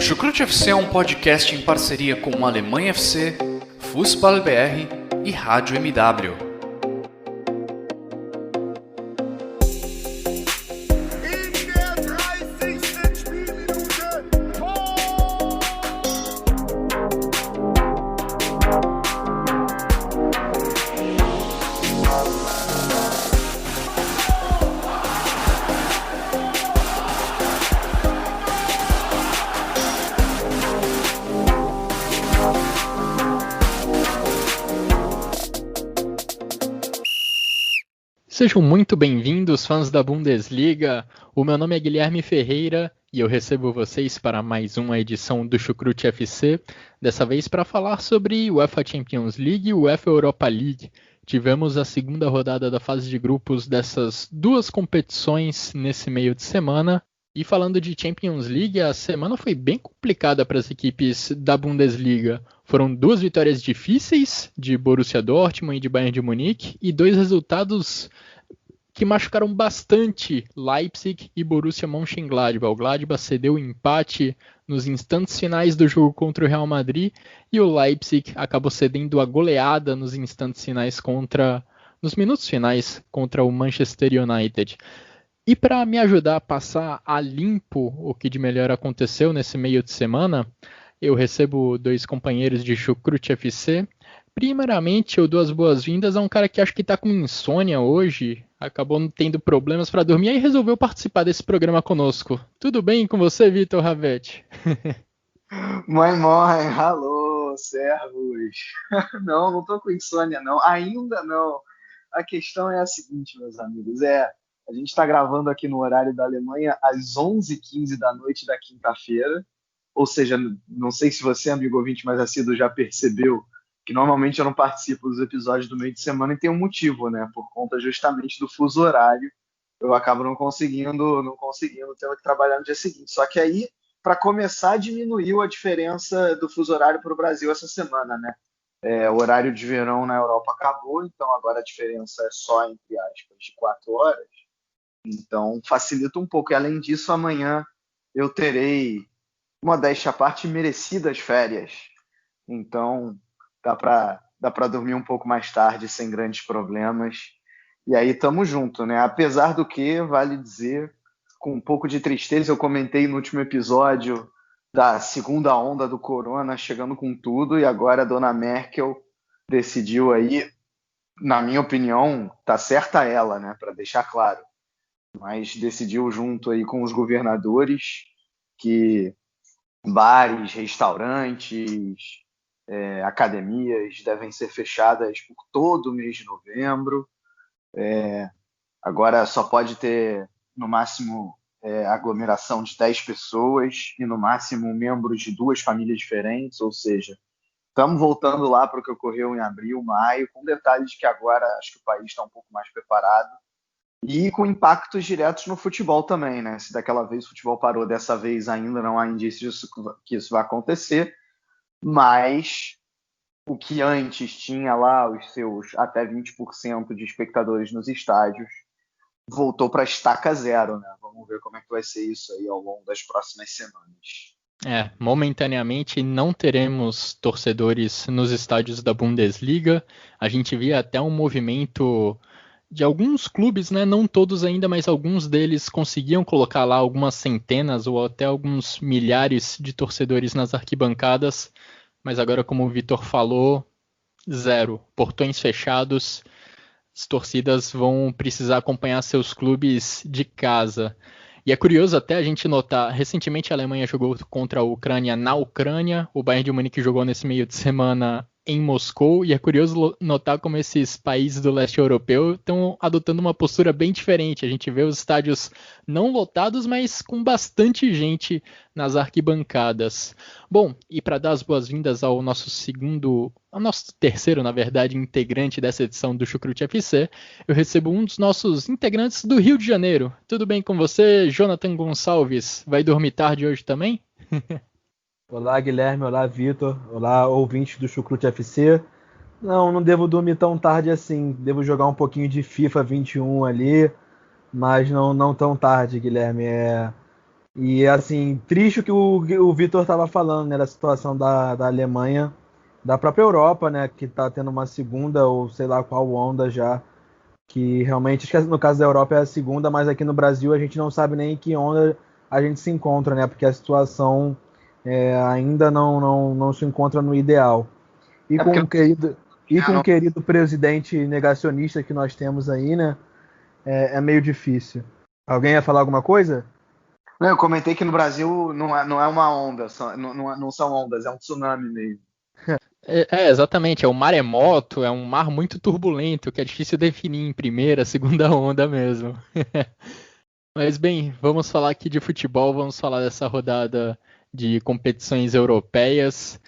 Chucrute FC é um podcast em parceria com Alemanha FC, Fußball BR e Rádio MW. Sejam muito bem-vindos, fãs da Bundesliga. O meu nome é Guilherme Ferreira e eu recebo vocês para mais uma edição do Chucrute FC, dessa vez para falar sobre UEFA Champions League e UEFA Europa League. Tivemos a segunda rodada da fase de grupos dessas duas competições nesse meio de semana. E falando de Champions League, a semana foi bem complicada para as equipes da Bundesliga. Foram duas vitórias difíceis de Borussia Dortmund e de Bayern de Munique e dois resultados que machucaram bastante Leipzig e Borussia Mönchengladbach. O Gladbach cedeu o empate nos instantes finais do jogo contra o Real Madrid e o Leipzig acabou cedendo a goleada nos instantes finais nos minutos finais contra o Manchester United. E para me ajudar a passar a limpo o que de melhor aconteceu nesse meio de semana, eu recebo dois companheiros de Chucrute FC. Primeiramente, eu dou as boas-vindas a um cara que acho que está com insônia hoje, acabou não tendo problemas para dormir e resolveu participar desse programa conosco. Tudo bem com você, Vitor Ravetti? Mãe, alô, servos. Não tô com insônia, não. Ainda não. A questão é a seguinte, meus amigos, a gente está gravando aqui no horário da Alemanha às 11h15 da noite da quinta-feira, ou seja, não sei se você, amigo ouvinte mais assíduo, já percebeu que normalmente eu não participo dos episódios do meio de semana e tem um motivo, né? Por conta justamente do fuso horário, eu acabo não conseguindo tendo que trabalhar no dia seguinte. Só que aí, para começar, diminuiu a diferença do fuso horário para o Brasil essa semana, né? O horário de verão na Europa acabou, então agora a diferença é só, entre aspas, de 4 horas. Então facilita um pouco. E além disso, amanhã eu terei, modéstia à parte, merecidas férias. Então dá para dormir um pouco mais tarde sem grandes problemas. E aí tamo junto, né? Apesar do que, vale dizer, com um pouco de tristeza, eu comentei no último episódio da segunda onda do corona chegando com tudo, e agora a dona Merkel decidiu aí, na minha opinião, tá certa ela, né? Para deixar claro. Mas decidiu junto aí com os governadores que bares, restaurantes, academias devem ser fechadas por todo o mês de novembro. Agora só pode ter, no máximo, aglomeração de 10 pessoas e, no máximo, membros de 2 famílias diferentes, ou seja, estamos voltando lá para o que ocorreu em abril, maio, com detalhes de que agora acho que o país está um pouco mais preparado e com impactos diretos no futebol também, né? Se daquela vez o futebol parou, dessa vez ainda não há indícios que isso vai acontecer, mas o que antes tinha lá os seus até 20% de espectadores nos estádios voltou para estaca zero, né? Vamos ver como é que vai ser isso aí ao longo das próximas semanas. Momentaneamente não teremos torcedores nos estádios da Bundesliga. A gente via até um movimento de alguns clubes, né? Não todos ainda, mas alguns deles conseguiam colocar lá algumas centenas ou até alguns milhares de torcedores nas arquibancadas. Mas agora, como o Vitor falou, zero. Portões fechados. As torcidas vão precisar acompanhar seus clubes de casa. E é curioso até a gente notar, recentemente a Alemanha jogou contra a Ucrânia na Ucrânia, o Bayern de Munique jogou nesse meio de semana em Moscou, e é curioso notar como esses países do leste europeu estão adotando uma postura bem diferente. A gente vê os estádios não lotados, mas com bastante gente nas arquibancadas. Bom, e para dar as boas-vindas ao nosso terceiro, na verdade, integrante dessa edição do Chucrute FC, eu recebo um dos nossos integrantes do Rio de Janeiro. Tudo bem com você, Jonathan Gonçalves? Vai dormir tarde hoje também? Olá, Guilherme. Olá, Vitor. Olá, ouvintes do Chucrute FC. Não devo dormir tão tarde assim. Devo jogar um pouquinho de FIFA 21 ali, mas não tão tarde, Guilherme. E assim, triste o que o Vitor estava falando, né, da situação da Alemanha, da própria Europa, né, que está tendo uma segunda ou sei lá qual onda já, que realmente, acho que no caso da Europa é a segunda, mas aqui no Brasil a gente não sabe nem em que onda a gente se encontra, né, porque a situação ainda não se encontra no ideal. E É com porque o querido presidente negacionista que nós temos aí, né, é meio difícil. Alguém ia falar alguma coisa? eu comentei que no Brasil não é uma onda, não são ondas, é um tsunami mesmo. Exatamente, é um maremoto, é um mar muito turbulento, que é difícil definir em primeira, segunda onda mesmo. Mas bem, vamos falar aqui de futebol, vamos falar dessa rodada de competições europeias.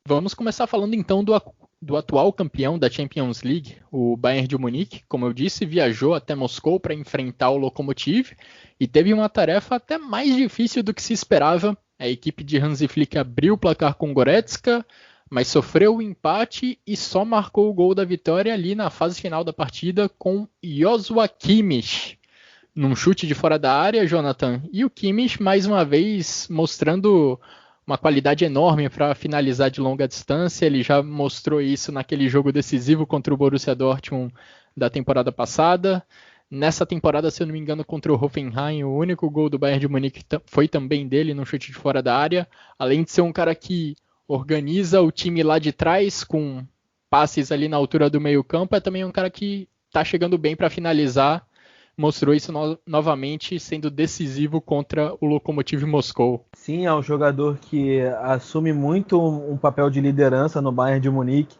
Vamos começar falando então do atual campeão da Champions League, o Bayern de Munique. Como eu disse, viajou até Moscou para enfrentar o Lokomotiv e teve uma tarefa até mais difícil do que se esperava. A equipe de Hansi Flick abriu o placar com Goretzka, mas sofreu o empate e só marcou o gol da vitória ali na fase final da partida com Joshua Kimmich. Num chute de fora da área, Jonathan, e o Kimmich mais uma vez mostrando uma qualidade enorme para finalizar de longa distância. Ele já mostrou isso naquele jogo decisivo contra o Borussia Dortmund da temporada passada. Nessa temporada, se eu não me engano, contra o Hoffenheim, o único gol do Bayern de Munique foi também dele no chute de fora da área. Além de ser um cara que organiza o time lá de trás com passes ali na altura do meio-campo, é também um cara que está chegando bem para finalizar. Mostrou isso novamente, sendo decisivo contra o Lokomotiv Moscou. Sim, é um jogador que assume muito um papel de liderança no Bayern de Munique.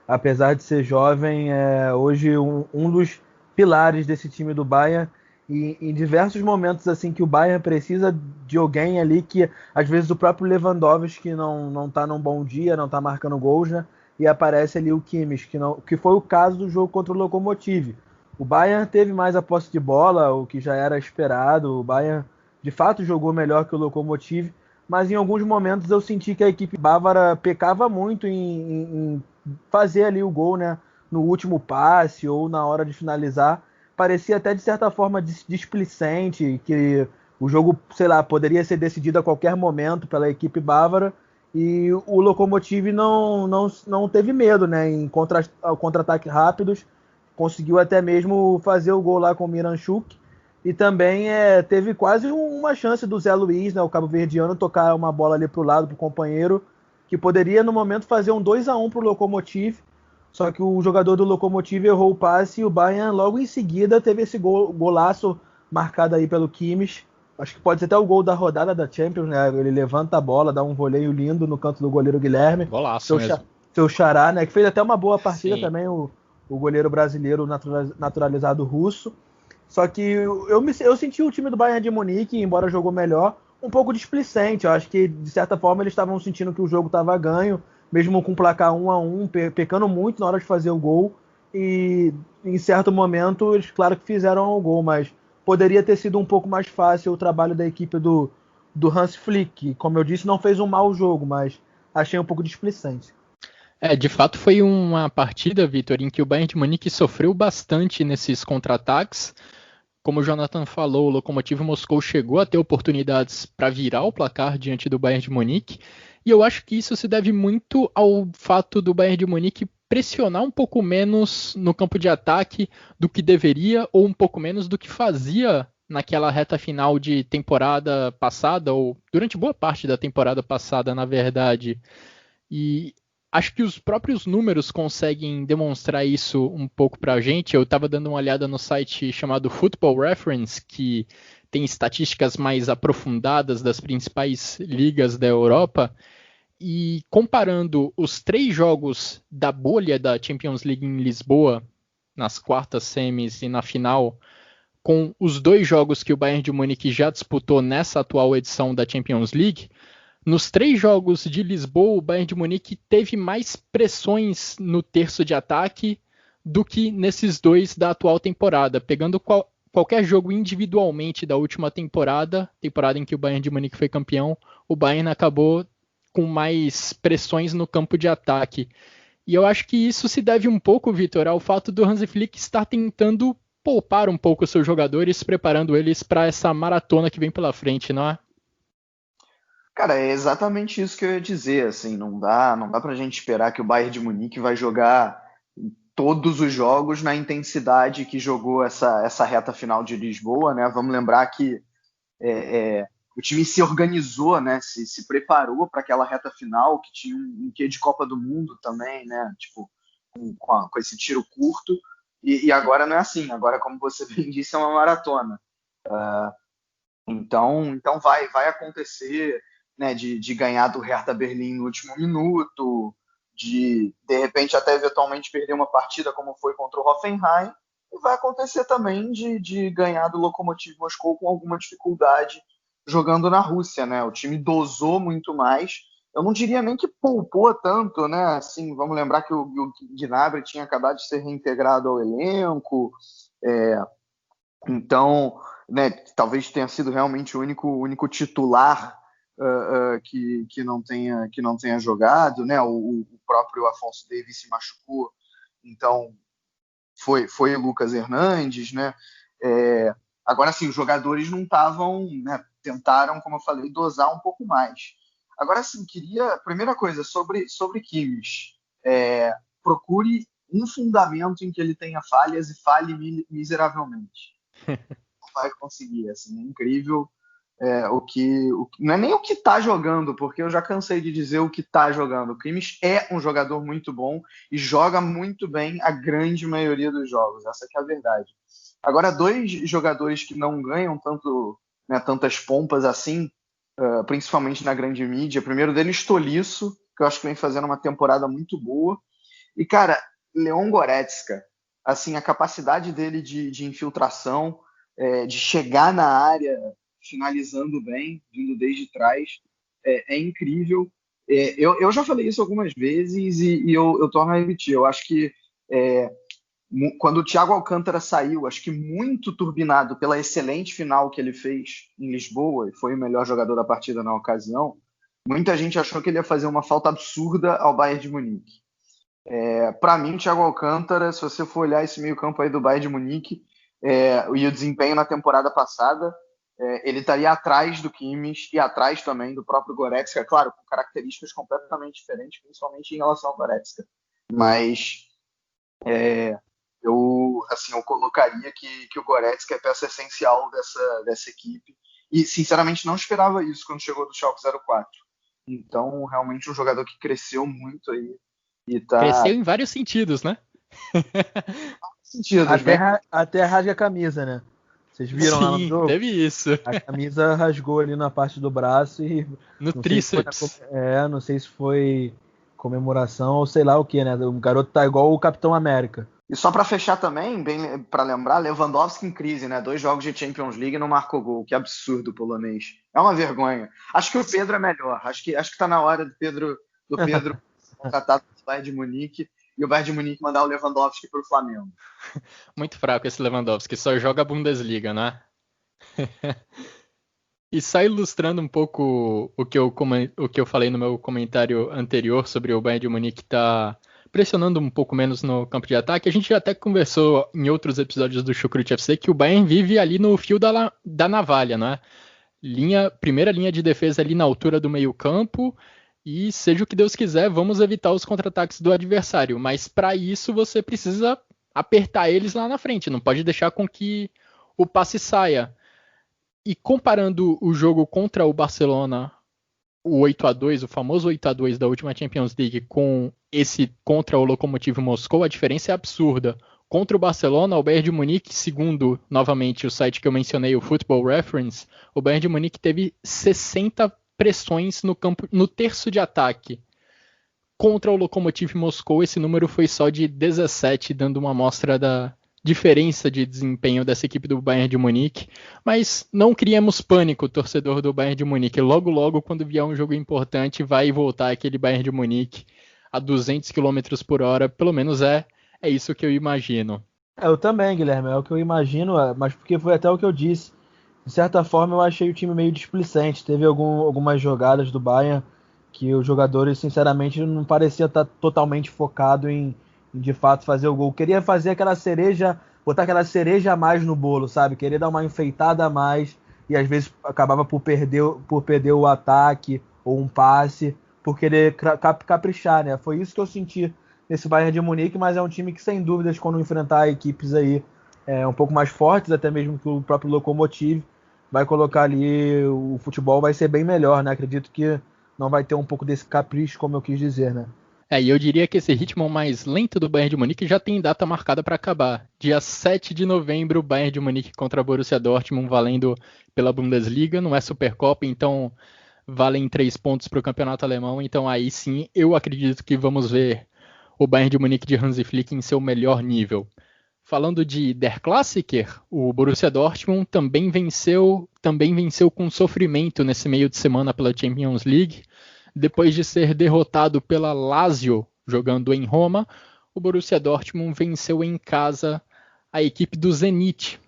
Apesar de ser jovem, é hoje um dos pilares desse time do Bayern. E em diversos momentos assim que o Bayern precisa de alguém ali que, às vezes, o próprio Lewandowski não tá num bom dia, não tá marcando gols, né? E aparece ali o Kimmich, que foi o caso do jogo contra o Lokomotiv. O Bayern teve mais a posse de bola, o que já era esperado. O Bayern, de fato, jogou melhor que o Lokomotiv, mas em alguns momentos eu senti que a equipe bávara pecava muito em fazer ali o gol, né, no último passe ou na hora de finalizar. Parecia até, de certa forma, displicente, que o jogo, sei lá, poderia ser decidido a qualquer momento pela equipe bávara, e o Lokomotiv não teve medo, né, em contra-ataques rápidos. Conseguiu até mesmo fazer o gol lá com o Miranchuk. E também teve quase uma chance do Zé Luiz, né, o cabo-verdiano, tocar uma bola ali para o lado, para o companheiro, que poderia no momento fazer um 2-1 para o Lokomotiv. Só que o jogador do Lokomotiv errou o passe e o Bayern logo em seguida teve esse golaço marcado aí pelo Kimmich. Acho que pode ser até o gol da rodada da Champions, né? Ele levanta a bola, dá um voleio lindo no canto do goleiro Guilherme. Golaço mesmo. Seu xará, né? Que fez até uma boa partida. Sim. Também o goleiro brasileiro naturalizado russo. Só que eu senti o time do Bayern de Munique, embora jogou melhor, um pouco displicente. Eu acho que, de certa forma, eles estavam sentindo que o jogo estava ganho, mesmo com o placar 1-1, pecando muito na hora de fazer o gol. E, em certo momento, eles, claro que fizeram o gol, mas poderia ter sido um pouco mais fácil o trabalho da equipe do Hans Flick. Como eu disse, não fez um mau jogo, mas achei um pouco displicente. De fato foi uma partida, Vitor, em que o Bayern de Munique sofreu bastante nesses contra-ataques. Como o Jonathan falou, o Lokomotiv Moscou chegou a ter oportunidades para virar o placar diante do Bayern de Munique, e eu acho que isso se deve muito ao fato do Bayern de Munique pressionar um pouco menos no campo de ataque do que deveria, ou um pouco menos do que fazia naquela reta final de temporada passada, ou durante boa parte da temporada passada, na verdade. E acho que os próprios números conseguem demonstrar isso um pouco pra gente. Eu estava dando uma olhada no site chamado Football Reference, que tem estatísticas mais aprofundadas das principais ligas da Europa, e comparando os 3 jogos da bolha da Champions League em Lisboa, nas quartas semis e na final, com os 2 jogos que o Bayern de Munique já disputou nessa atual edição da Champions League, nos 3 jogos de Lisboa, o Bayern de Munique teve mais pressões no terço de ataque do que nesses 2 da atual temporada. Pegando qualquer jogo individualmente da última temporada em que o Bayern de Munique foi campeão, o Bayern acabou com mais pressões no campo de ataque. E eu acho que isso se deve um pouco, Vitor, ao fato do Hansi Flick estar tentando poupar um pouco os seus jogadores, preparando eles para essa maratona que vem pela frente, não é? Cara, é exatamente isso que eu ia dizer, assim, não dá pra gente esperar que o Bayern de Munique vai jogar todos os jogos na intensidade que jogou essa reta final de Lisboa, né? Vamos lembrar que o time se organizou, né? Se preparou para aquela reta final, que tinha um quê de Copa do Mundo também, né? Tipo, com esse tiro curto, e agora não é assim, agora, como você bem disse, é uma maratona. Então vai acontecer, né, de ganhar do Hertha Berlim no último minuto, de repente até eventualmente perder uma partida como foi contra o Hoffenheim, e vai acontecer também de ganhar do Lokomotiv Moscou com alguma dificuldade jogando na Rússia, né? O time dosou muito mais. Eu não diria nem que poupou tanto, né? Assim, vamos lembrar que o Gnabry tinha acabado de ser reintegrado ao elenco, então, né, talvez tenha sido realmente o único titular que não tenha jogado, né? O próprio Afonso Davies se machucou, então foi o Lucas Hernandes, né? Agora, sim, os jogadores não estavam, né, tentaram, como eu falei, dosar um pouco mais. Agora, sim, primeira coisa, sobre Kimmich, procure um fundamento em que ele tenha falhas e falhe miseravelmente. Não vai conseguir, assim, é incrível não é nem o que está jogando, porque eu já cansei de dizer o que está jogando. O Kimmich é um jogador muito bom e joga muito bem a grande maioria dos jogos, essa que é a verdade. Agora, dois jogadores que não ganham tantas pompas assim, principalmente na grande mídia. Primeiro deles, Tolisso, que eu acho que vem fazendo uma temporada muito boa. E, cara, Leon Goretzka, assim, a capacidade dele de infiltração, de chegar na área finalizando bem, vindo desde trás, é incrível. Eu já falei isso algumas vezes e eu torno a repetir. Eu acho que quando o Thiago Alcântara saiu, acho que muito turbinado pela excelente final que ele fez em Lisboa, e foi o melhor jogador da partida na ocasião, muita gente achou que ele ia fazer uma falta absurda ao Bayern de Munique. Para mim, o Thiago Alcântara, se você for olhar esse meio campo aí do Bayern de Munique e o desempenho na temporada passada, ele estaria atrás do Kimmich e atrás também do próprio Goretzka, claro, com características completamente diferentes, principalmente em relação ao Goretzka. Mas eu colocaria que o Goretzka é peça essencial dessa equipe. E, sinceramente, não esperava isso quando chegou do Schalke 04. Então, realmente, um jogador que cresceu muito aí. E tá... Cresceu em vários sentidos, né? Até rasga a camisa, né? Vocês viram lá no jogo? Teve isso. A camisa rasgou ali na parte do braço e... No tríceps. Não sei se foi comemoração ou sei lá o que, né? O garoto tá igual o Capitão América. E só para fechar também, bem para lembrar, Lewandowski em crise, né? 2 jogos de Champions League e não marcou gol. Que absurdo, polonês. É uma vergonha. Acho que o Pedro é melhor. Acho que tá na hora do Pedro contratado pelo Bayern de Munique e o Bayern de Munique mandar o Lewandowski para o Flamengo. Muito fraco esse Lewandowski, só joga a Bundesliga, né? E só ilustrando um pouco o que eu falei no meu comentário anterior sobre o Bayern de Munique tá pressionando um pouco menos no campo de ataque, a gente já até conversou em outros episódios do Chucrute FC que o Bayern vive ali no fio da navalha, né? Primeira linha de defesa ali na altura do meio campo, e seja o que Deus quiser, vamos evitar os contra-ataques do adversário, mas para isso você precisa apertar eles lá na frente, não pode deixar com que o passe saia. E comparando o jogo contra o Barcelona, o 8-2, o famoso 8-2 da última Champions League, com esse contra o Lokomotiv Moscou, a diferença é absurda. Contra o Barcelona, o Bayern de Munique, segundo, novamente, o site que eu mencionei, o Football Reference, o Bayern de Munique teve 60 pressões no campo, no terço de ataque. Contra o Lokomotiv Moscou, esse número foi só de 17, dando uma amostra da diferença de desempenho dessa equipe do Bayern de Munique. Mas não criemos pânico, torcedor do Bayern de Munique. Logo, quando vier um jogo importante, vai voltar aquele Bayern de Munique a 200 km por hora. Pelo menos é isso que eu imagino. Eu também, Guilherme, é o que eu imagino, mas porque foi até o que eu disse. De certa forma, eu achei o time meio displicente. Teve algumas jogadas do Bayern que os jogadores, sinceramente, não pareciam estar totalmente focados em de fato fazer o gol. Queria fazer aquela cereja, botar aquela cereja a mais no bolo, sabe? Queria dar uma enfeitada a mais e às vezes acabava por perder o ataque ou um passe, por querer caprichar, né? Foi isso que eu senti nesse Bayern de Munique, mas é um time que, sem dúvidas, quando enfrentar equipes aí um pouco mais fortes, até mesmo que o próprio Lokomotiv, vai colocar ali, o futebol vai ser bem melhor, né? Acredito que não vai ter um pouco desse capricho, como eu quis dizer, né? E eu diria que esse ritmo mais lento do Bayern de Munique já tem data marcada para acabar. Dia 7 de novembro, Bayern de Munique contra Borussia Dortmund, valendo pela Bundesliga, não é Supercopa, então valem 3 pontos para o campeonato alemão, então aí sim eu acredito que vamos ver o Bayern de Munique de Hansi Flick em seu melhor nível. Falando de Der Klassiker, o Borussia Dortmund também venceu com sofrimento nesse meio de semana pela Champions League. Depois de ser derrotado pela Lazio, jogando em Roma, o Borussia Dortmund venceu em casa a equipe do Zenit.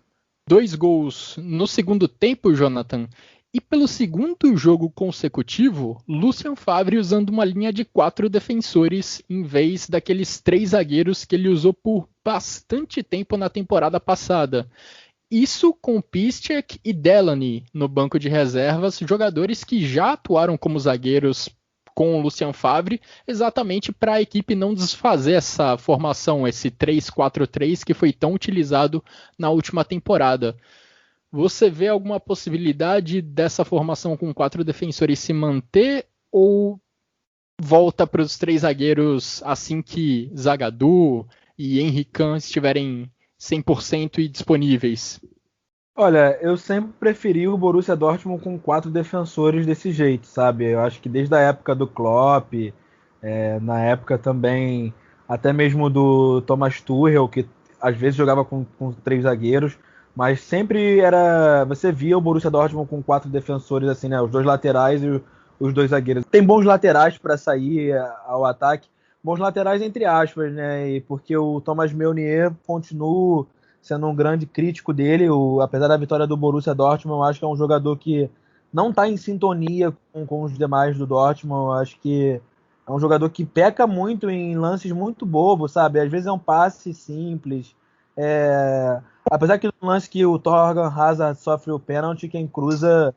2 gols no segundo tempo, Jonathan. E pelo segundo jogo consecutivo, Lucien Favre usando uma linha de 4 defensores em vez daqueles 3 zagueiros que ele usou por bastante tempo na temporada passada. Isso com Piszczek e Delaney no banco de reservas, jogadores que já atuaram como zagueiros com o Lucien Favre, exatamente para a equipe não desfazer essa formação, esse 3-4-3 que foi tão utilizado na última temporada. Você vê alguma possibilidade dessa formação com 4 defensores se manter ou volta para os 3 zagueiros assim que Zagadou e Henry Kahn estiverem 100% e disponíveis? Olha, eu sempre preferi o Borussia Dortmund com 4 defensores desse jeito, sabe? Eu acho que desde a época do Klopp, na época também, até mesmo do Thomas Tuchel, que às vezes jogava com 3 zagueiros, mas sempre você via o Borussia Dortmund com 4 defensores, assim, né? Os 2 laterais e os 2 zagueiros. Tem bons laterais para sair ao ataque, bons laterais entre aspas, né? E porque o Thomas Meunier continua sendo um grande crítico dele, apesar da vitória do Borussia Dortmund, eu acho que é um jogador que não está em sintonia com os demais do Dortmund. Eu acho que é um jogador que peca muito em lances muito bobos, sabe? Às vezes é um passe simples. Apesar que no lance que o Thorgan Hazard sofre o pênalti, quem cruza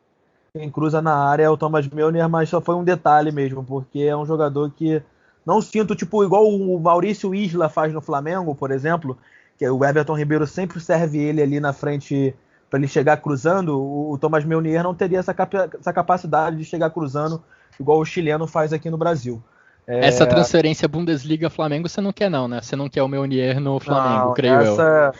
na área é o Thomas Meunier, mas só foi um detalhe mesmo, porque é um jogador que não sinto, tipo, igual o Maurício Isla faz no Flamengo, por exemplo, que o Everton Ribeiro sempre serve ele ali na frente para ele chegar cruzando. O Thomas Meunier não teria essa capacidade de chegar cruzando igual o chileno faz aqui no Brasil. Essa transferência Bundesliga-Flamengo você não quer não, né? Você não quer o Meunier no Flamengo, não, creio eu. Essa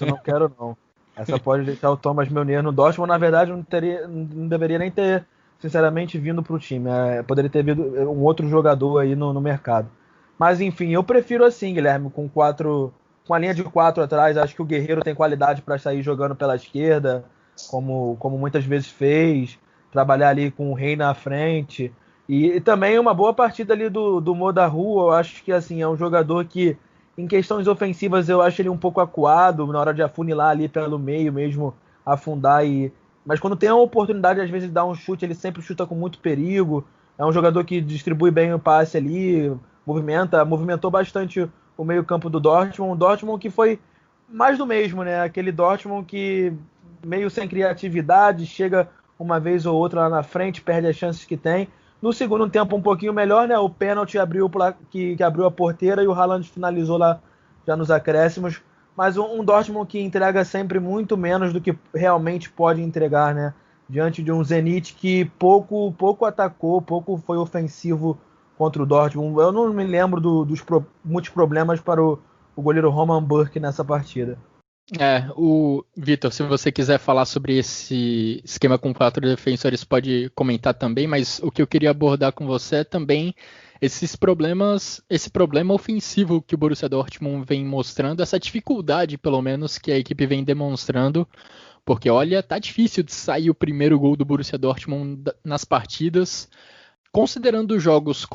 eu não quero não. Essa pode deixar o Thomas Meunier no Dortmund. Na verdade, não deveria nem ter, sinceramente, vindo para o time. Poderia ter vindo um outro jogador aí no mercado. Mas, enfim, eu prefiro assim, Guilherme, com a linha de 4 atrás. Acho que o Guerreiro tem qualidade para sair jogando pela esquerda, como muitas vezes fez. Trabalhar ali com o Rei na frente. E também uma boa partida ali do Modahu. Eu acho que assim, é um jogador que, em questões ofensivas, eu acho ele um pouco acuado na hora de afunilar ali pelo meio mesmo, afundar. Mas quando tem a oportunidade, às vezes, de dar um chute, ele sempre chuta com muito perigo. É um jogador que distribui bem o passe ali, movimentou bastante o meio-campo do Dortmund. Um Dortmund que foi mais do mesmo, né? Aquele Dortmund que meio sem criatividade, chega uma vez ou outra lá na frente, perde as chances que tem. No segundo tempo um pouquinho melhor, né? O pênalti que abriu a porteira e o Haaland finalizou lá já nos acréscimos. Mas um Dortmund que entrega sempre muito menos do que realmente pode entregar, né? Diante de um Zenit que pouco atacou, pouco foi ofensivo contra o Dortmund. Eu não me lembro dos muitos problemas para o goleiro Roman Burke nessa partida. O Vitor, se você quiser falar sobre esse esquema com 4 defensores, pode comentar também, mas o que eu queria abordar com você é também esse problema ofensivo que o Borussia Dortmund vem mostrando, essa dificuldade, pelo menos, que a equipe vem demonstrando, porque, olha, tá difícil de sair o primeiro gol do Borussia Dortmund nas partidas. Considerando os jogos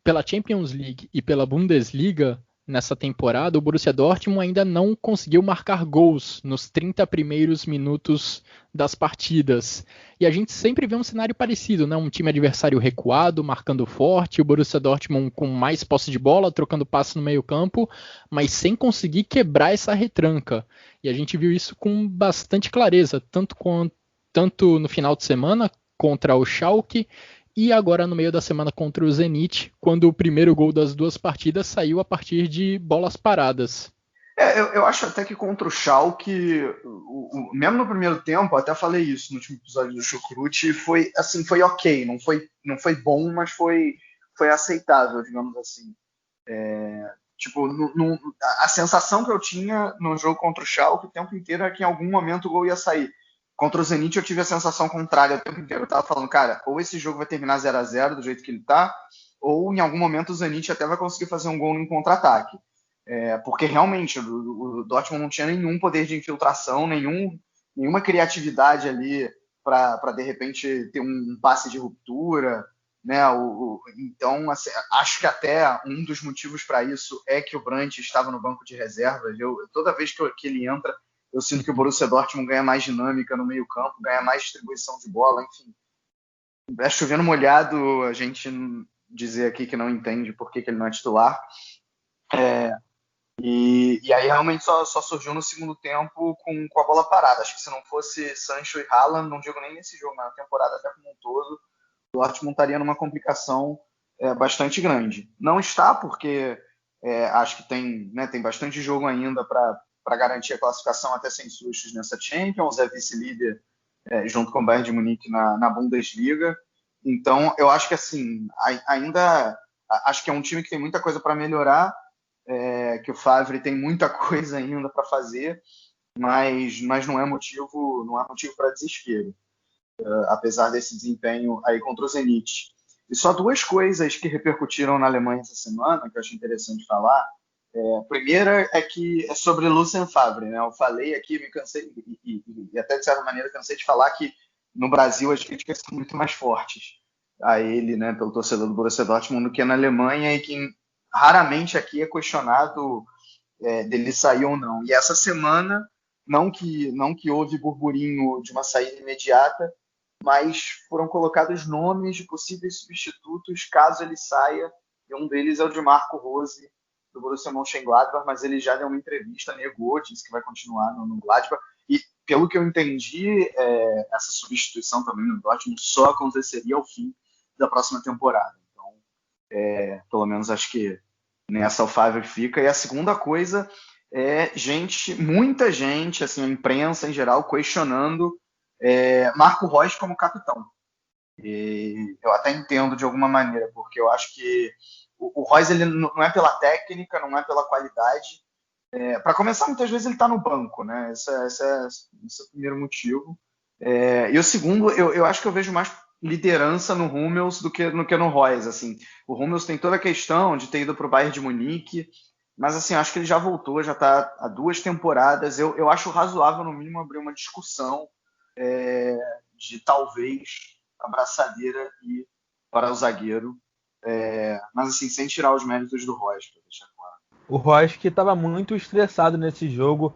pela Champions League e pela Bundesliga, nessa temporada, o Borussia Dortmund ainda não conseguiu marcar gols nos 30 primeiros minutos das partidas. E a gente sempre vê um cenário parecido, né? Um time adversário recuado, marcando forte, o Borussia Dortmund com mais posse de bola, trocando passe no meio-campo, mas sem conseguir quebrar essa retranca. E a gente viu isso com bastante clareza, tanto tanto no final de semana contra o Schalke e agora no meio da semana contra o Zenit, quando o primeiro gol das duas partidas saiu a partir de bolas paradas. Eu acho até que contra o Schalke, mesmo no primeiro tempo, até falei isso no último episódio do Chucrute, foi assim, foi ok, não foi bom, mas foi aceitável, digamos assim. Tipo, a sensação que eu tinha no jogo contra o Schalke o tempo inteiro é que em algum momento o gol ia sair. Contra o Zenit eu tive a sensação contrária o tempo inteiro. Eu tava falando, cara, ou esse jogo vai terminar 0-0 do jeito que ele tá, ou em algum momento o Zenit até vai conseguir fazer um gol num contra-ataque. Porque realmente o Dortmund não tinha nenhum poder de infiltração, nenhuma criatividade ali para de repente ter um passe de ruptura, né? Então, assim, acho que até um dos motivos para isso é que o Brandt estava no banco de reservas. Toda vez que ele entra, eu sinto que o Borussia Dortmund ganha mais dinâmica no meio-campo, ganha mais distribuição de bola, enfim. É chovendo molhado a gente dizer aqui que não entende por que ele não é titular. E aí realmente só surgiu no segundo tempo com a bola parada. Acho que se não fosse Sancho e Haaland, não digo nem nesse jogo, mas na temporada até como um todo, o Dortmund estaria numa complicação bastante grande. Não está, porque acho que tem bastante jogo ainda para garantir a classificação até sem sustos nessa Champions, é vice-líder junto com o Bayern de Munique na Bundesliga. Então, eu acho que assim, ainda acho que é um time que tem muita coisa para melhorar, que o Favre tem muita coisa ainda para fazer, mas não é motivo para desespero, apesar desse desempenho aí contra o Zenit. E só duas coisas que repercutiram na Alemanha essa semana, que eu acho interessante falar. A primeira é que é sobre Lucien Favre, né? Eu falei aqui, me cansei, e até de certa maneira cansei de falar que no Brasil as críticas são muito mais fortes a ele, né, pelo torcedor do Borussia Dortmund, do que na Alemanha, e que raramente aqui é questionado dele sair ou não. E essa semana, não que houve burburinho de uma saída imediata, mas foram colocados nomes de possíveis substitutos caso ele saia, e um deles é o de Marco Rose, do Borussia Mönchengladbach, mas ele já deu uma entrevista, negou, disse que vai continuar no Gladbach, e pelo que eu entendi, essa substituição também no Dortmund só aconteceria ao fim da próxima temporada. Então, pelo menos acho que nessa o Favre fica. E a segunda coisa é muita gente, assim, a imprensa em geral, questionando Marco Reus como capitão. E eu até entendo de alguma maneira, porque eu acho que o Reus ele não é pela técnica, não é pela qualidade. Para começar, muitas vezes ele está no banco, né? Esse é o primeiro motivo. E o segundo, eu acho que eu vejo mais liderança no Hummels do que no Reus. Assim. O Hummels tem toda a questão de ter ido para o Bayern de Munique, mas assim, acho que ele já voltou, já está há 2 temporadas. Eu acho razoável, no mínimo, abrir uma discussão de talvez a braçadeira ir para o zagueiro, mas assim, sem tirar os méritos do Reus, para deixar claro. O Reus que estava muito estressado nesse jogo,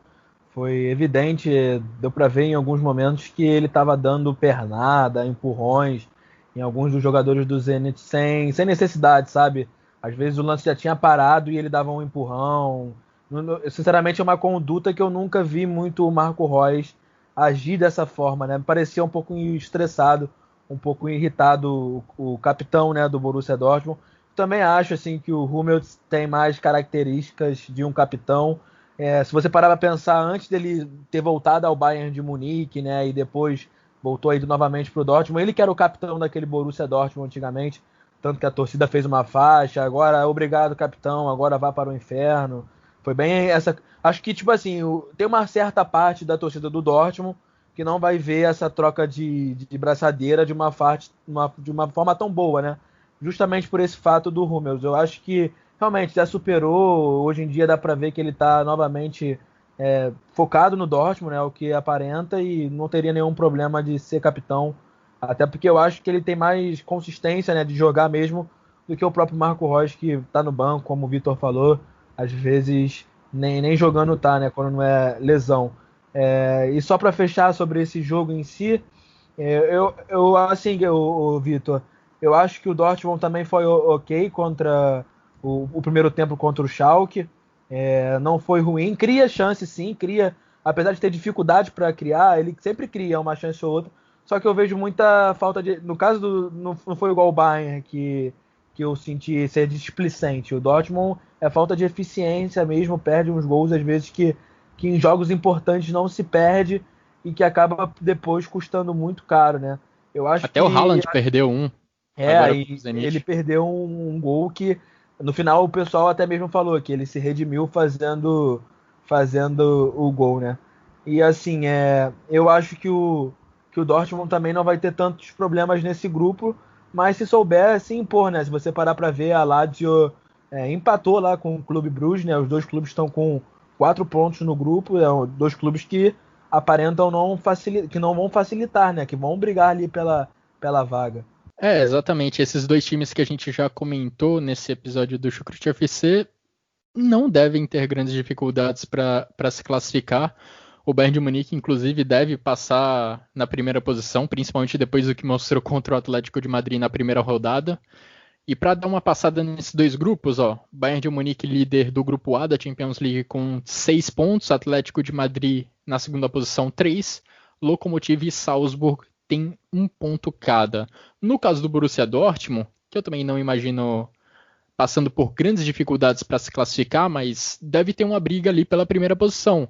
foi evidente, deu para ver em alguns momentos que ele estava dando pernada, empurrões em alguns dos jogadores do Zenit sem necessidade, sabe? Às vezes o lance já tinha parado e ele dava um empurrão. Sinceramente, é uma conduta que eu nunca vi muito o Marco Reus agir dessa forma, né? Parecia um pouco estressado, um pouco irritado o capitão, né, do Borussia Dortmund. Também acho assim que o Hummels tem mais características de um capitão. Se você parar para pensar, antes dele ter voltado ao Bayern de Munique, né, e depois voltou aí novamente para o Dortmund, ele que era o capitão daquele Borussia Dortmund antigamente, tanto que a torcida fez uma faixa, agora obrigado capitão, agora vá para o inferno. Foi bem essa... Acho que, tipo assim, tem uma certa parte da torcida do Dortmund que não vai ver essa troca de braçadeira de uma forma tão boa, né? Justamente por esse fato do Hummels. Eu acho que realmente já superou, hoje em dia dá para ver que ele está novamente focado no Dortmund, né, o que aparenta, e não teria nenhum problema de ser capitão, até porque eu acho que ele tem mais consistência, né, de jogar mesmo do que o próprio Marco Reus, que está no banco, como o Vitor falou, às vezes nem jogando tá, né, quando não é lesão. E só para fechar sobre esse jogo em si, Vitor, eu acho que o Dortmund também foi ok contra o primeiro tempo contra o Schalke. Não foi ruim. Cria chance, sim. Apesar de ter dificuldade para criar, ele sempre cria uma chance ou outra. Só que eu vejo muita falta de... No caso não foi igual o Bayern que eu senti ser displicente. O Dortmund é falta de eficiência mesmo, perde uns gols às vezes que em jogos importantes não se perde e que acaba depois custando muito caro, né? Eu acho Até o Haaland perdeu um. Agora aí ele perdeu um gol que no final o pessoal até mesmo falou que ele se redimiu fazendo o gol, né? E assim, eu acho que o Dortmund também não vai ter tantos problemas nesse grupo, mas se souber se impor, né? Se você parar para ver, a Lazio empatou lá com o Clube Bruges, né? Os dois clubes estão com 4 pontos no grupo, dois clubes que aparentam que não vão facilitar, né? Que vão brigar ali pela vaga. Exatamente. Esses dois times que a gente já comentou nesse episódio do Chucrute FC não devem ter grandes dificuldades para se classificar. O Bayern de Munique, inclusive, deve passar na primeira posição, principalmente depois do que mostrou contra o Atlético de Madrid na primeira rodada. E para dar uma passada nesses dois grupos, Bayern de Munique líder do grupo A da Champions League com 6 pontos, Atlético de Madrid na segunda posição 3, Lokomotiv e Salzburg tem 1 ponto cada. No caso do Borussia Dortmund, que eu também não imagino passando por grandes dificuldades para se classificar, mas deve ter uma briga ali pela primeira posição.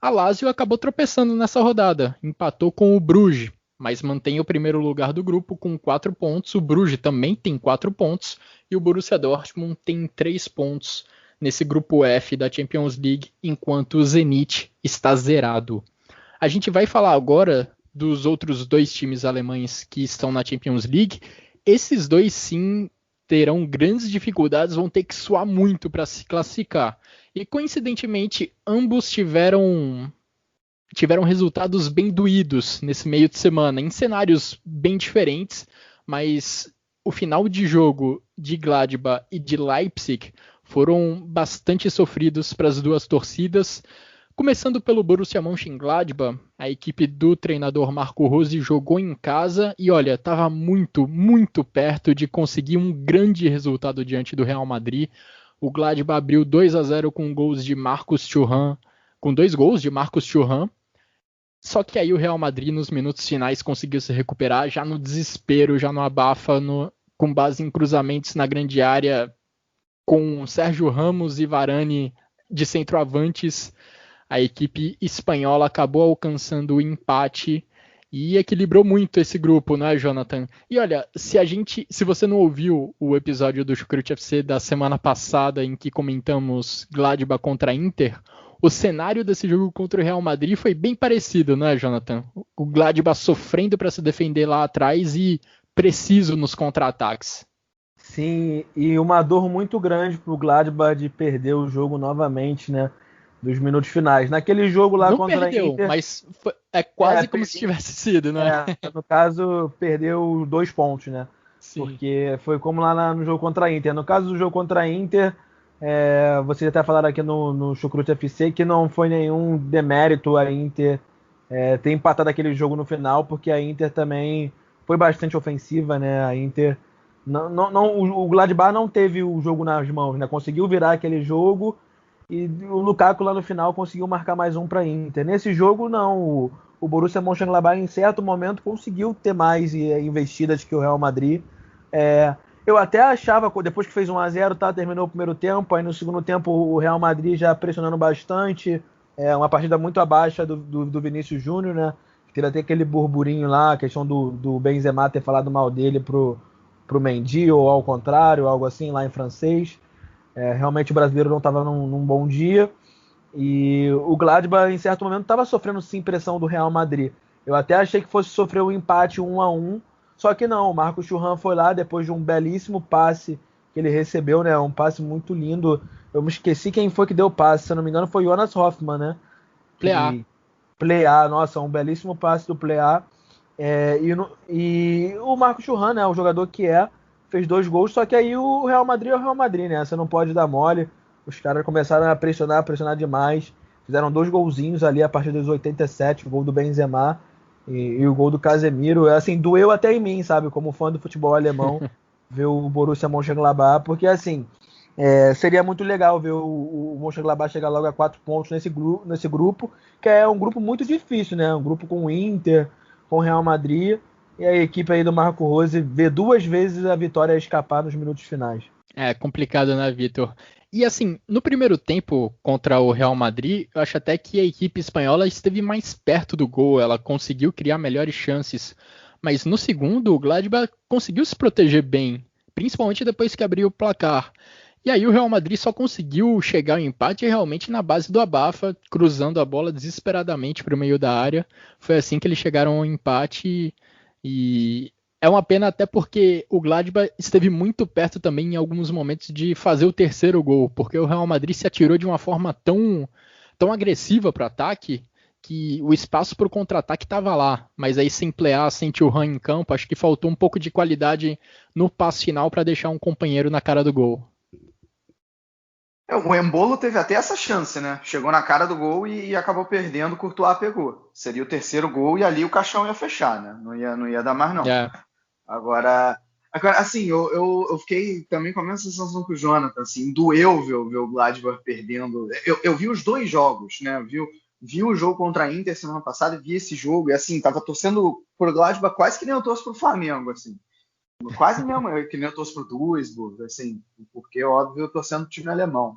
A Lazio acabou tropeçando nessa rodada, empatou com o Bruges, mas mantém o primeiro lugar do grupo com 4 pontos. O Bruges também tem 4 pontos e o Borussia Dortmund tem 3 pontos nesse grupo F da Champions League, enquanto o Zenit está zerado. A gente vai falar agora dos outros dois times alemães que estão na Champions League. Esses dois sim terão grandes dificuldades, vão ter que suar muito para se classificar. E coincidentemente, ambos tiveram resultados bem doídos nesse meio de semana, em cenários bem diferentes, mas o final de jogo de Gladbach e de Leipzig foram bastante sofridos para as duas torcidas. Começando pelo Borussia Mönchengladbach, a equipe do treinador Marco Rose jogou em casa e olha, estava muito, muito perto de conseguir um grande resultado diante do Real Madrid. O Gladbach abriu 2-0 com gols de Marcus Thuram, com 2 gols de Marcus Thuram. Só que aí o Real Madrid nos minutos finais conseguiu se recuperar, já no desespero, já no abafa, com base em cruzamentos na grande área, com Sérgio Ramos e Varane de centroavantes. A equipe espanhola acabou alcançando o empate e equilibrou muito esse grupo, não é, Jonathan? E olha, se você não ouviu o episódio do Chucrute FC da semana passada em que comentamos Gladbach contra Inter, o cenário desse jogo contra o Real Madrid foi bem parecido, não é, Jonathan? O Gladbach sofrendo para se defender lá atrás e preciso nos contra-ataques. Sim, e uma dor muito grande para o Gladbach de perder o jogo novamente, né? Dos minutos finais. Naquele jogo lá não contra perdeu, a Inter... mas é quase como se tivesse sido, né? No caso, perdeu 2 pontos, né? Sim. Porque foi como lá no jogo contra a Inter. No caso do jogo contra a Inter, vocês até falaram aqui no Chucrute FC que não foi nenhum demérito a Inter ter empatado aquele jogo no final, porque a Inter também foi bastante ofensiva, né? A Inter... o Gladbach não teve o jogo nas mãos, né? Conseguiu virar aquele jogo e o Lukaku lá no final conseguiu marcar mais um para a Inter. Nesse jogo, não. O Borussia Mönchengladbach, em certo momento, conseguiu ter mais investidas que o Real Madrid. Eu até achava, depois que fez 1-0, terminou o primeiro tempo, aí no segundo tempo o Real Madrid já pressionando bastante, uma partida muito abaixo do Vinícius Júnior, né? Teve até aquele burburinho lá, a questão do Benzema ter falado mal dele pro Mendy, ou ao contrário, algo assim, lá em francês. Realmente o brasileiro não estava num bom dia. E o Gladbach, em certo momento, estava sofrendo sim pressão do Real Madrid. Eu até achei que fosse sofrer um empate 1-1, só que não. O Marcos Thuram foi lá depois de um belíssimo passe que ele recebeu, né? Um passe muito lindo. Eu me esqueci quem foi que deu o passe, se eu não me engano foi Jonas Hoffmann, né? Plea, nossa, um belíssimo passe do Plea. E o Marcos Thuram, né? O jogador que fez 2 gols, só que aí o Real Madrid é o Real Madrid, né? Você não pode dar mole. Os caras começaram a pressionar demais. Fizeram 2 golzinhos ali a partir dos 87, o gol do Benzema e o gol do Casemiro. Assim, doeu até em mim, sabe? Como fã do futebol alemão, ver o Borussia Mönchengladbach, porque assim, seria muito legal ver o Mönchengladbach chegar logo a 4 pontos nesse grupo, que é um grupo muito difícil, né? Um grupo com o Inter, com o Real Madrid, e a equipe aí do Marco Rose vê 2 vezes a vitória escapar nos minutos finais. É complicado, né, Vitor? E assim, no primeiro tempo contra o Real Madrid, eu acho até que a equipe espanhola esteve mais perto do gol, ela conseguiu criar melhores chances. Mas no segundo, o Gladbach conseguiu se proteger bem, principalmente depois que abriu o placar. E aí o Real Madrid só conseguiu chegar ao empate realmente na base do abafa, cruzando a bola desesperadamente para o meio da área. Foi assim que eles chegaram ao empate e é uma pena até porque o Gladbach esteve muito perto também em alguns momentos de fazer o terceiro gol, porque o Real Madrid se atirou de uma forma tão agressiva para o ataque que o espaço para o contra-ataque estava lá, mas aí sem Plea, sem Thuram em campo, acho que faltou um pouco de qualidade no passe final para deixar um companheiro na cara do gol. O Embolo teve até essa chance, né? Chegou na cara do gol e acabou perdendo, o Courtois pegou. Seria o terceiro gol e ali o caixão ia fechar, né? Não ia dar mais, não. É. Agora assim, eu fiquei também com a mesma sensação que o Jonathan, assim, doeu ver o Gladbach perdendo. Eu vi os dois jogos, né? Vi o jogo contra a Inter semana passada e vi esse jogo, e assim, tava torcendo pro Gladbach quase que nem eu torço pro Flamengo, assim. Quase mesmo que nem eu torço pro Duisburg, assim, porque, óbvio, eu tô sendo time alemão.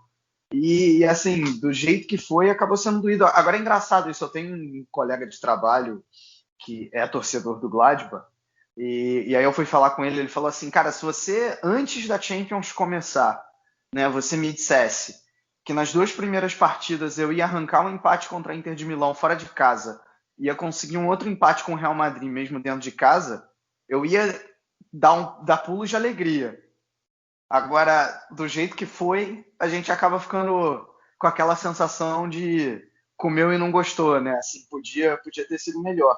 E, assim, do jeito que foi, acabou sendo doído. Agora é engraçado isso, eu tenho um colega de trabalho que é torcedor do Gladbach, e aí eu fui falar com ele falou assim, cara, se você, antes da Champions começar, né, você me dissesse que nas 2 primeiras partidas eu ia arrancar um empate contra a Inter de Milão fora de casa, ia conseguir um outro empate com o Real Madrid mesmo dentro de casa, eu ia dar pulos de alegria. Agora, do jeito que foi, a gente acaba ficando com aquela sensação de comeu e não gostou, né? Assim, podia ter sido melhor.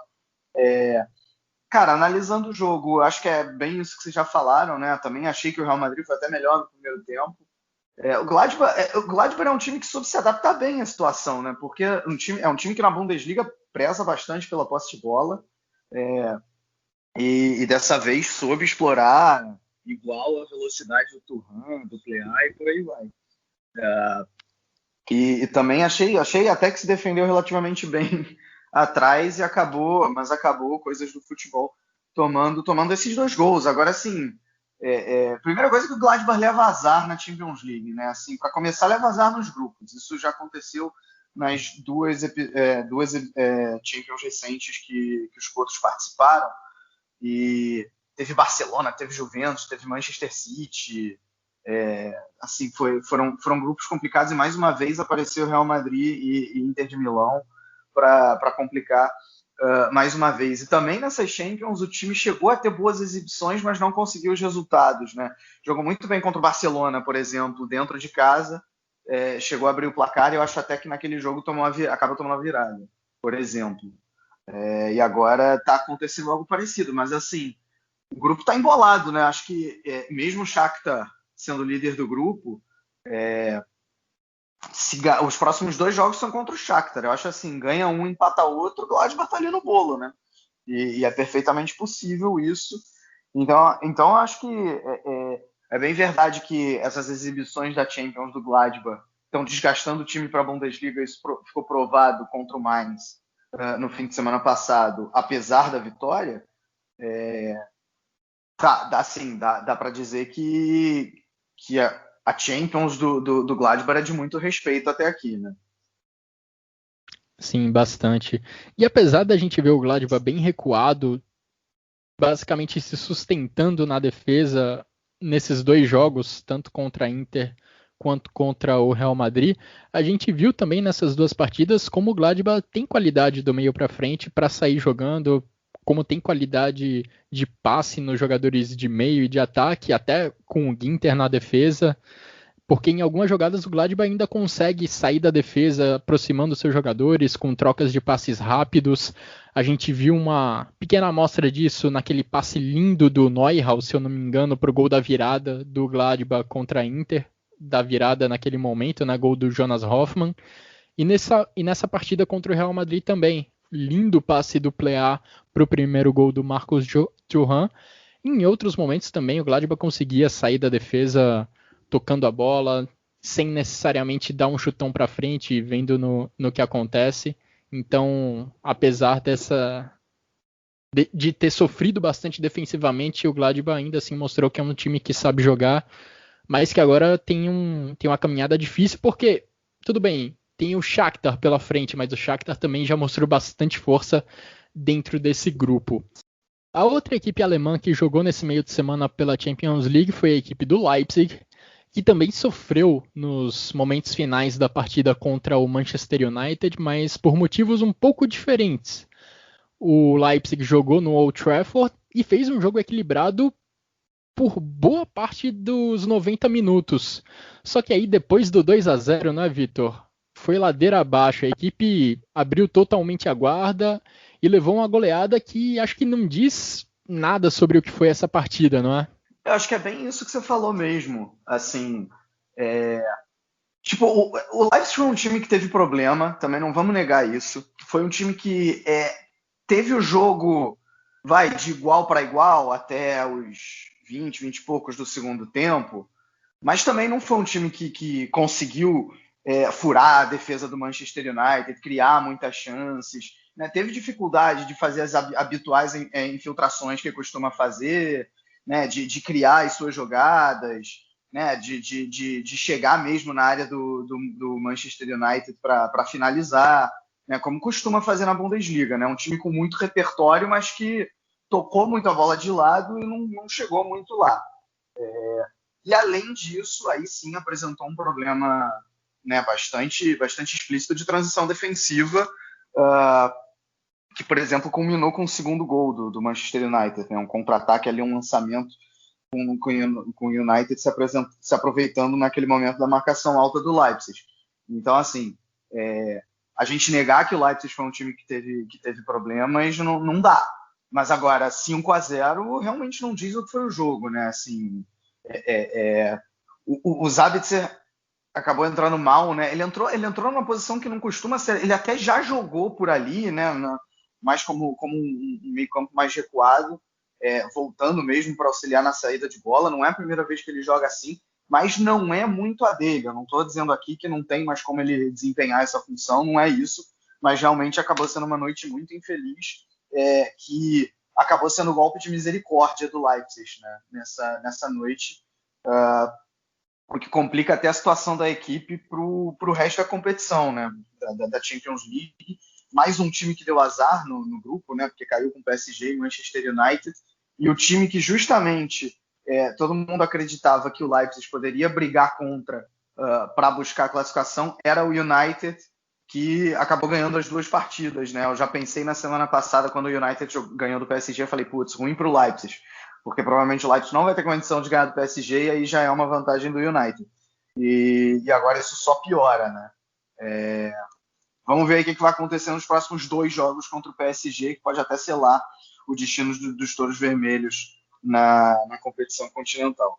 Cara, analisando o jogo, acho que é bem isso que vocês já falaram, né? Também achei que o Real Madrid foi até melhor no primeiro tempo. O Gladbach é um time que soube se adaptar bem à situação, né? Porque é um time que na Bundesliga preza bastante pela posse de bola. E dessa vez soube explorar igual a velocidade do Thuram, do Plea e por aí vai. E também achei até que se defendeu relativamente bem atrás e acabou coisas do futebol tomando esses 2 gols. Agora, assim, primeira coisa que o Gladbach leva azar na Champions League, né? Assim, para começar, leva azar nos grupos. Isso já aconteceu nas duas Champions recentes que os outros participaram. E teve Barcelona, teve Juventus, teve Manchester City. Assim, foram grupos complicados e mais uma vez apareceu Real Madrid e Inter de Milão para complicar mais uma vez. E também nessas Champions o time chegou a ter boas exibições, mas não conseguiu os resultados, né? Jogou muito bem contra o Barcelona, por exemplo, dentro de casa, chegou a abrir o placar e eu acho até que naquele jogo acaba tomando a virada, por exemplo. E agora está acontecendo algo parecido, mas assim, o grupo está embolado, né? Acho que mesmo o Shakhtar sendo líder do grupo, os próximos 2 jogos são contra o Shakhtar. Eu acho assim, ganha um, empata outro, o Gladbach está ali no bolo, né? E é perfeitamente possível isso. Então acho que é bem verdade que essas exibições da Champions do Gladbach estão desgastando o time para a Bundesliga. Isso ficou provado contra o Mainz no fim de semana passado, apesar da vitória. Dá para dizer que a Champions do Gladbach é de muito respeito até aqui, né? Sim, bastante. E apesar da gente ver o Gladbach bem recuado, basicamente se sustentando na defesa nesses 2 jogos, tanto contra a Inter quanto contra o Real Madrid, a gente viu também nessas 2 partidas como o Gladbach tem qualidade do meio para frente para sair jogando, como tem qualidade de passe nos jogadores de meio e de ataque, até com o Ginter na defesa, porque em algumas jogadas o Gladbach ainda consegue sair da defesa aproximando seus jogadores com trocas de passes rápidos. A gente viu uma pequena amostra disso naquele passe lindo do Neuhaus, se eu não me engano, para o gol da virada do Gladbach contra a Inter, da virada naquele momento, na gol do Jonas Hoffmann. E nessa partida contra o Real Madrid também, lindo passe do Plea para o primeiro gol do Marcus Thuram. Em outros momentos também o Gladbach conseguia sair da defesa tocando a bola, sem necessariamente dar um chutão para frente e vendo no que acontece. Então, apesar de ter sofrido bastante defensivamente, o Gladbach ainda assim mostrou que é um time que sabe jogar, mas que agora tem uma caminhada difícil, porque, tudo bem, tem o Shakhtar pela frente, mas o Shakhtar também já mostrou bastante força dentro desse grupo. A outra equipe alemã que jogou nesse meio de semana pela Champions League foi a equipe do Leipzig, que também sofreu nos momentos finais da partida contra o Manchester United, mas por motivos um pouco diferentes. O Leipzig jogou no Old Trafford e fez um jogo equilibrado por boa parte dos 90 minutos. Só que aí depois do 2-0, né, Vitor? Foi ladeira abaixo. A equipe abriu totalmente a guarda e levou uma goleada que acho que não diz nada sobre o que foi essa partida, não é? Eu acho que é bem isso que você falou mesmo. Assim, tipo, o Leipzig foi um time que teve problema, também não vamos negar isso. Foi um time que teve o jogo, de igual para igual até os 20 e poucos do segundo tempo, mas também não foi um time que conseguiu furar a defesa do Manchester United, criar muitas chances, né? Teve dificuldade de fazer as habituais infiltrações que costuma fazer, né? De criar as suas jogadas, né? De chegar mesmo na área do Manchester United para finalizar, né? Como costuma fazer na Bundesliga, né? Um time com muito repertório, mas que tocou muito a bola de lado e não chegou muito lá. E além disso, aí sim apresentou um problema, né, bastante explícito de transição defensiva, que, por exemplo, culminou com o segundo gol do Manchester United, né, um contra-ataque ali, um lançamento com o United se aproveitando naquele momento da marcação alta do Leipzig. Então, assim, a gente negar que o Leipzig foi um time que teve problemas não dá. Mas agora, 5-0 realmente não diz o que foi o jogo, né? Assim, o Sabitzer acabou entrando mal, né? Ele entrou numa posição que não costuma ser. Ele até já jogou por ali, né? Mais como um meio-campo mais recuado, voltando mesmo para auxiliar na saída de bola. Não é a primeira vez que ele joga assim, mas não é muito a dele. Eu não estou dizendo aqui que não tem mais como ele desempenhar essa função, não é isso. Mas realmente acabou sendo uma noite muito infeliz, que acabou sendo o golpe de misericórdia do Leipzig, né? Nessa noite, o que complica até a situação da equipe para o resto da competição, né? Da Champions League. Mais um time que deu azar no grupo, né? Porque caiu com o PSG e Manchester United. E o time que justamente todo mundo acreditava que o Leipzig poderia brigar contra para buscar a classificação era o United, que acabou ganhando as duas partidas, né? Eu já pensei na semana passada, quando o United ganhou do PSG, eu falei, putz, ruim para o Leipzig, porque provavelmente o Leipzig não vai ter condição de ganhar do PSG, e aí já é uma vantagem do United. E agora isso só piora, né? Vamos ver aí o que vai acontecer nos próximos 2 jogos contra o PSG, que pode até selar o destino dos touros vermelhos na competição continental.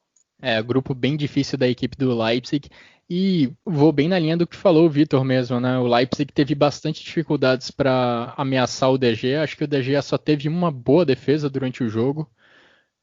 Grupo bem difícil da equipe do Leipzig. E vou bem na linha do que falou o Vitor mesmo, né? O Leipzig teve bastante dificuldades para ameaçar o DG. Acho que o DG só teve uma boa defesa durante o jogo.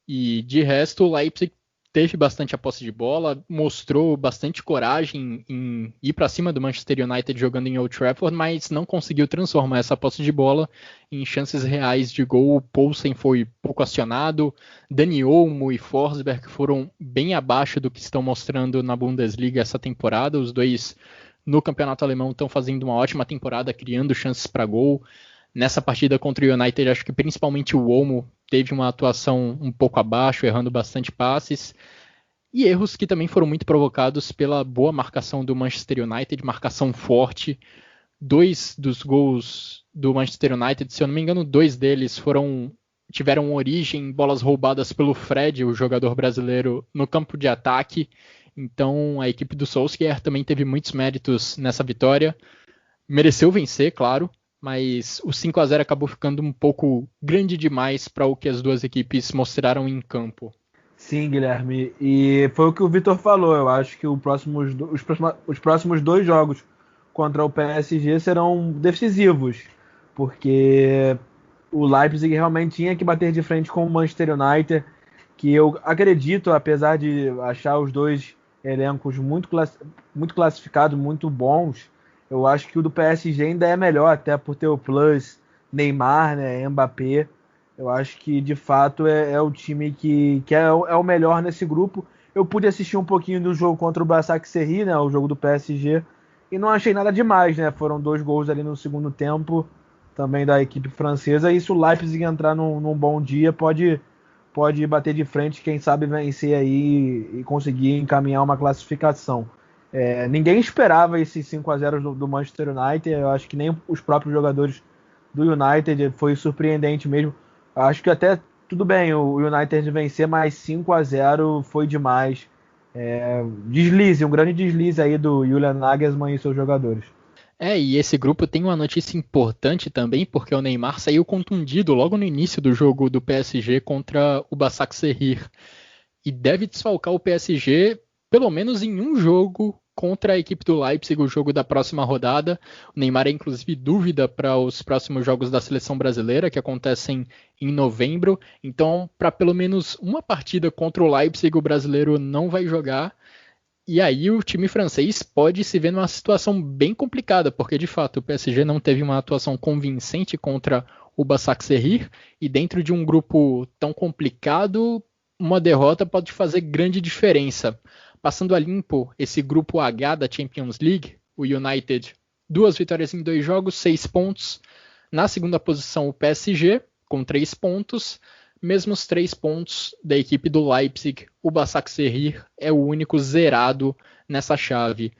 E de resto, o Leipzig teve bastante a posse de bola, mostrou bastante coragem em ir para cima do Manchester United jogando em Old Trafford, mas não conseguiu transformar essa posse de bola em chances reais de gol. O Poulsen foi pouco acionado, Dani Olmo e Forsberg foram bem abaixo do que estão mostrando na Bundesliga essa temporada. Os dois no campeonato alemão estão fazendo uma ótima temporada, criando chances para gol. Nessa partida contra o United, acho que principalmente o Olmo teve uma atuação um pouco abaixo, errando bastante passes. E erros que também foram muito provocados pela boa marcação do Manchester United, marcação forte. 2 dos gols do Manchester United, se eu não me engano, 2 deles tiveram origem em bolas roubadas pelo Fred, o jogador brasileiro, no campo de ataque. Então a equipe do Solskjaer também teve muitos méritos nessa vitória. Mereceu vencer, claro, mas o 5-0 acabou ficando um pouco grande demais para o que as duas equipes mostraram em campo. Sim, Guilherme, e foi o que o Vitor falou. Eu acho que os próximos 2 jogos contra o PSG serão decisivos, porque o Leipzig realmente tinha que bater de frente com o Manchester United, que eu acredito, apesar de achar os 2 elencos muito classificados, muito bons, eu acho que o do PSG ainda é melhor, até por ter o plus Neymar, né, Mbappé. Eu acho que, de fato, é o time que é o melhor nesse grupo. Eu pude assistir um pouquinho do jogo contra o Başakşehir, né, o jogo do PSG, e não achei nada demais, né? Foram 2 gols ali no segundo tempo, também da equipe francesa. E se o Leipzig entrar num bom dia, pode bater de frente, quem sabe vencer aí e conseguir encaminhar uma classificação. Ninguém esperava esses 5-0 do Manchester United. Eu acho que nem os próprios jogadores do United. Foi surpreendente mesmo. Eu acho que até tudo bem o United vencer, mas 5-0 foi demais. Um grande deslize aí do Julian Nagelsmann e seus jogadores. E esse grupo tem uma notícia importante também, porque o Neymar saiu contundido logo no início do jogo do PSG contra o Başakşehir. E deve desfalcar o PSG pelo menos em um jogo contra a equipe do Leipzig, o jogo da próxima rodada. O Neymar é inclusive dúvida para os próximos jogos da seleção brasileira, que acontecem em novembro. Então, para pelo menos uma partida contra o Leipzig, o brasileiro não vai jogar. E aí o time francês pode se ver numa situação bem complicada, porque de fato o PSG não teve uma atuação convincente contra o Başakşehir, e dentro de um grupo tão complicado, uma derrota pode fazer grande diferença. Passando a limpo esse grupo H da Champions League, o United, 2 vitórias em 2 jogos, 6 pontos. Na segunda posição o PSG, com 3 pontos. Mesmos 3 pontos da equipe do Leipzig, o Başakşehir é o único zerado nessa chave.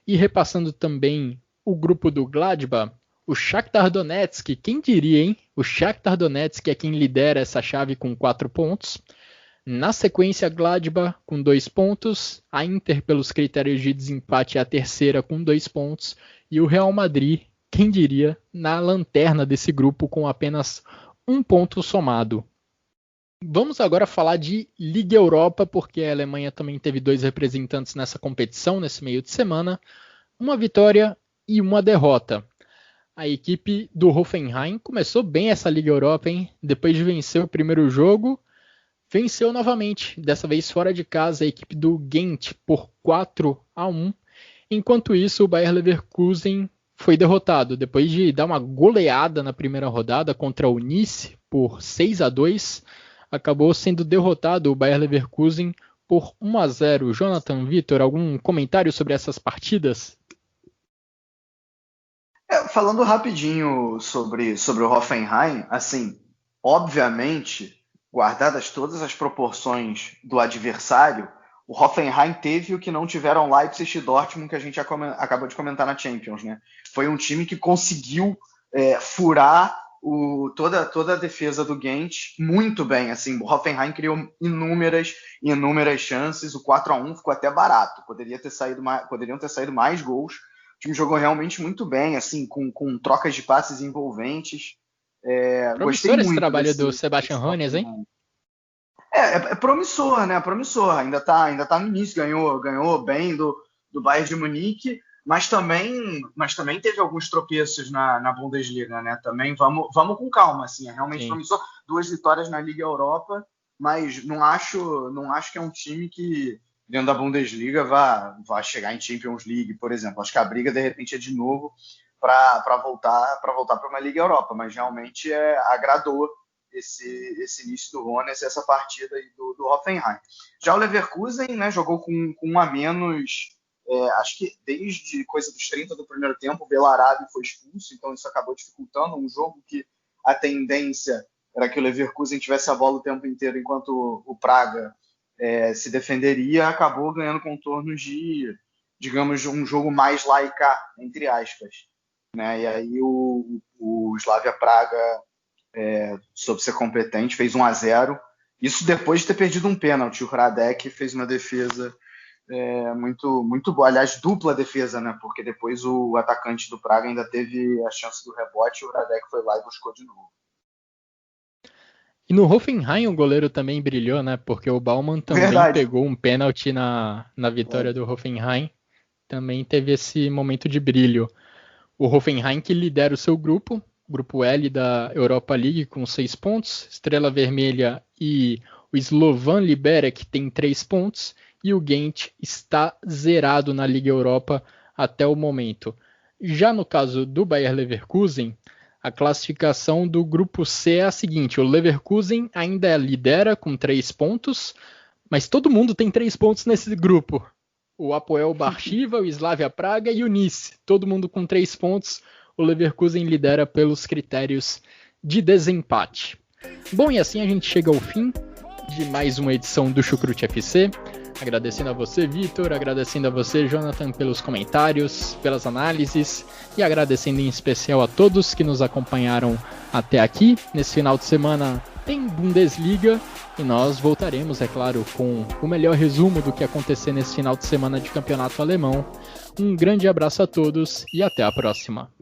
E repassando também o grupo do Gladbach, o Shakhtar Donetsk, quem diria, hein? O Shakhtar Donetsk é quem lidera essa chave com 4 pontos. Na sequência, Gladbach com 2 pontos, a Inter pelos critérios de desempate é a terceira com 2 pontos, e o Real Madrid, quem diria, na lanterna desse grupo com apenas 1 ponto somado. Vamos agora falar de Liga Europa, porque a Alemanha também teve 2 representantes nessa competição, nesse meio de semana. Uma vitória e uma derrota. A equipe do Hoffenheim começou bem essa Liga Europa, hein? Depois de vencer o primeiro jogo, venceu novamente, dessa vez fora de casa, a equipe do Ghent por 4-1. Enquanto isso, o Bayer Leverkusen foi derrotado, depois de dar uma goleada na primeira rodada contra o Nice por 6-2. Acabou sendo derrotado o Bayer Leverkusen por 1-0. Jonathan, Vitor, algum comentário sobre essas partidas? Falando rapidinho sobre o Hoffenheim, assim, obviamente, guardadas todas as proporções do adversário, o Hoffenheim teve o que não tiveram Leipzig e Dortmund, que a gente acabou de comentar na Champions, né? Foi um time que conseguiu furar toda a defesa do Ghent muito bem. Assim, o Hoffenheim criou inúmeras chances. O 4-1 ficou até barato. Poderiam ter saído mais gols. O time jogou realmente muito bem, assim, com trocas de passes envolventes. Promissor esse trabalho do Sebastian Hoeneß, hein? É promissor, né? Promissor. Ainda tá no início. Ganhou bem do Bayern de Munique. Mas também teve alguns tropeços na Bundesliga, né? Também vamos com calma, assim, é realmente promissor. 2 vitórias na Liga Europa, mas não acho que é um time que dentro da Bundesliga vá chegar em Champions League, por exemplo. Acho que a briga de repente é de novo para voltar para uma Liga Europa, mas realmente agradou esse início do Hoeneß, essa partida aí do Hoffenheim. Já o Leverkusen, né, jogou com 1 a menos. Acho que desde coisa dos 30 do primeiro tempo, o Belarabi foi expulso, então isso acabou dificultando um jogo que a tendência era que o Leverkusen tivesse a bola o tempo inteiro, enquanto o Praga se defenderia. Acabou ganhando contornos de, digamos, um jogo mais laica, entre aspas, né? E aí o Slavia Praga soube ser competente, fez 1-0, isso depois de ter perdido um pênalti. O Hradek fez uma defesa muito, muito boa, aliás, dupla defesa, né? Porque depois o atacante do Praga ainda teve a chance do rebote e o Hradek foi lá e buscou de novo. E no Hoffenheim o goleiro também brilhou, né? Porque o Baumann também pegou um pênalti na vitória do Hoffenheim. Também teve esse momento de brilho. O Hoffenheim que lidera o seu grupo L da Europa League com 6 pontos. Estrela Vermelha e o Slovan Liberec tem 3 pontos. E o Ghent está zerado na Liga Europa até o momento. Já no caso do Bayer Leverkusen, A classificação do grupo C é a seguinte: o Leverkusen ainda lidera com 3 pontos, mas todo mundo tem 3 pontos nesse grupo. O Apoel Barchiva, o Slavia Praga e o Nice, todo mundo com 3 pontos. O Leverkusen lidera pelos critérios de desempate. Bom, e assim a gente chega ao fim de mais uma edição do Chucrute FC. Agradecendo a você, Vitor, agradecendo a você, Jonathan, pelos comentários, pelas análises e agradecendo em especial a todos que nos acompanharam até aqui. Nesse final de semana tem Bundesliga e nós voltaremos, é claro, com o melhor resumo do que acontecer nesse final de semana de campeonato alemão. Um grande abraço a todos e até a próxima.